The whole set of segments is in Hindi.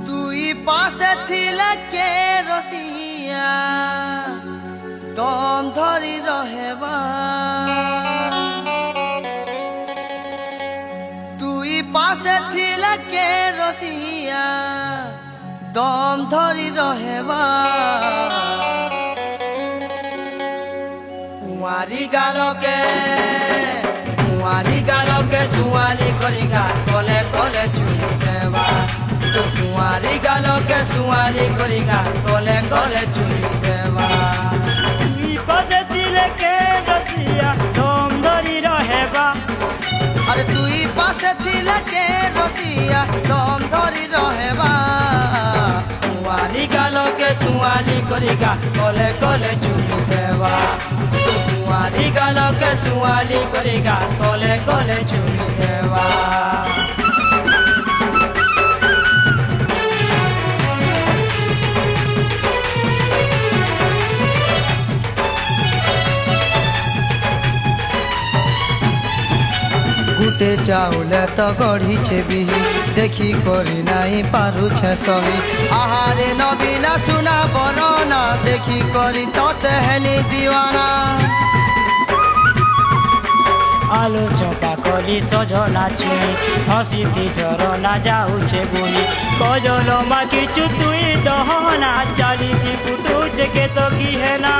तुई पासे थिले के रसिया दम धरी रहेबा तुई पासे थिले के रसिया दम धरी रहेबा कुंवारी गालो के सुआली करिगा कले कले चुनी देवा तो कुंवारी गालो के सुआली करिगा कले कले चुनी देवा तुई पासे थिले के रसिया दम धरी रहेबा अरे तुई पासे थिले के रसिया दम धरी रहेबा कुंवारी गालो के सुआली करिगा कले कले चुनी देवा कुंवारी गालो के सुआली करिगा कले कले चुनी देवा गुटे चाउले तो गढ़ी छे बिही देखी करी नहीं पारु छे सही आहारे नबीना सुना बरना देखी करी तोते हेली दीवाना आलू चोपा कली सजना चुनी हसीती जरना जाऊे बुनी कजलो मा किचु तुई दहना चाली की पुटुचे के तो की है ना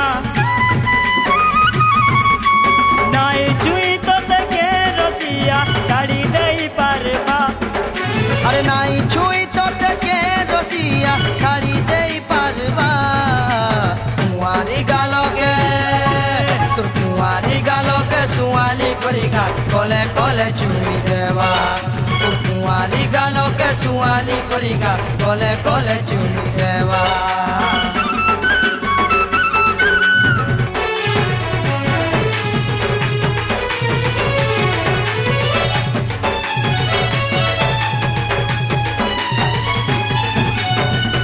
नाई चुई तो के रसिया छाड़ी दई पारबा अरे नाई छुई तोते के रसिया छाड़ी देई पारबा कुंवारी गालो के तोर कुंवारी गालो के सुआली करिगा कले कले चुनी देवा तोर कुंवारी गालो के सुआली करिगा कले कले चुनी देवा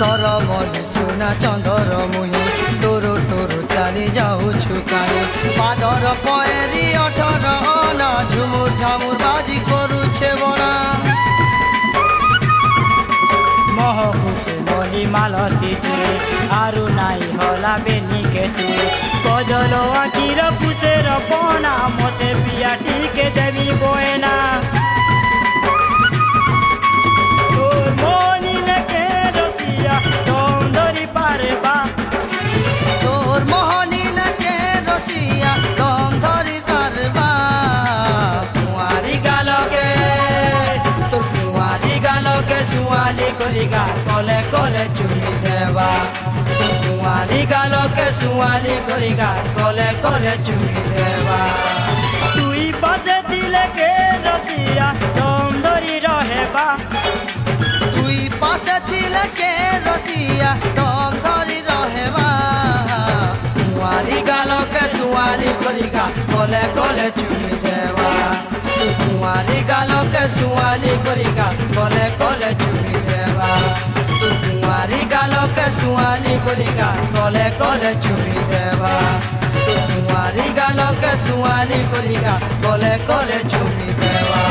सरमणि सुना चंदर मुही टोरो टोरो चाली जाऊ छुकाई पादर पएरी 18 आना झुमुर झामुर बाजी करुछे बना महकुचे मली मालती जुए आरु नाई हला बेनी के तुए कजलो आखिर पुसेर बना मते पिया ठीक देवी बोएना तोर मोहनी न के रसिया दम धरी पारबा कुंवारी गालो के तोर कुंवारी गालो के सुआली करिगा कले कले चुनी देवा तोर कुंवारी गालो के सुआली करिगा कले कले चुनी देवा तुई पासे थिले के रसिया दम धरी रहेबा तुई पासे थिले के रसिया दम धरी रहेबा कुंवारी गालो के सुआली करिगा कले कले चुनी देवा कुंवारी गालो के सुआली करिगा कले कले चुनी देवा कुंवारी गालो के सुआली करिगा कले कले चुनी देवा कुंवारी गालो के सुआली करिगा कले कले चुनी देवा।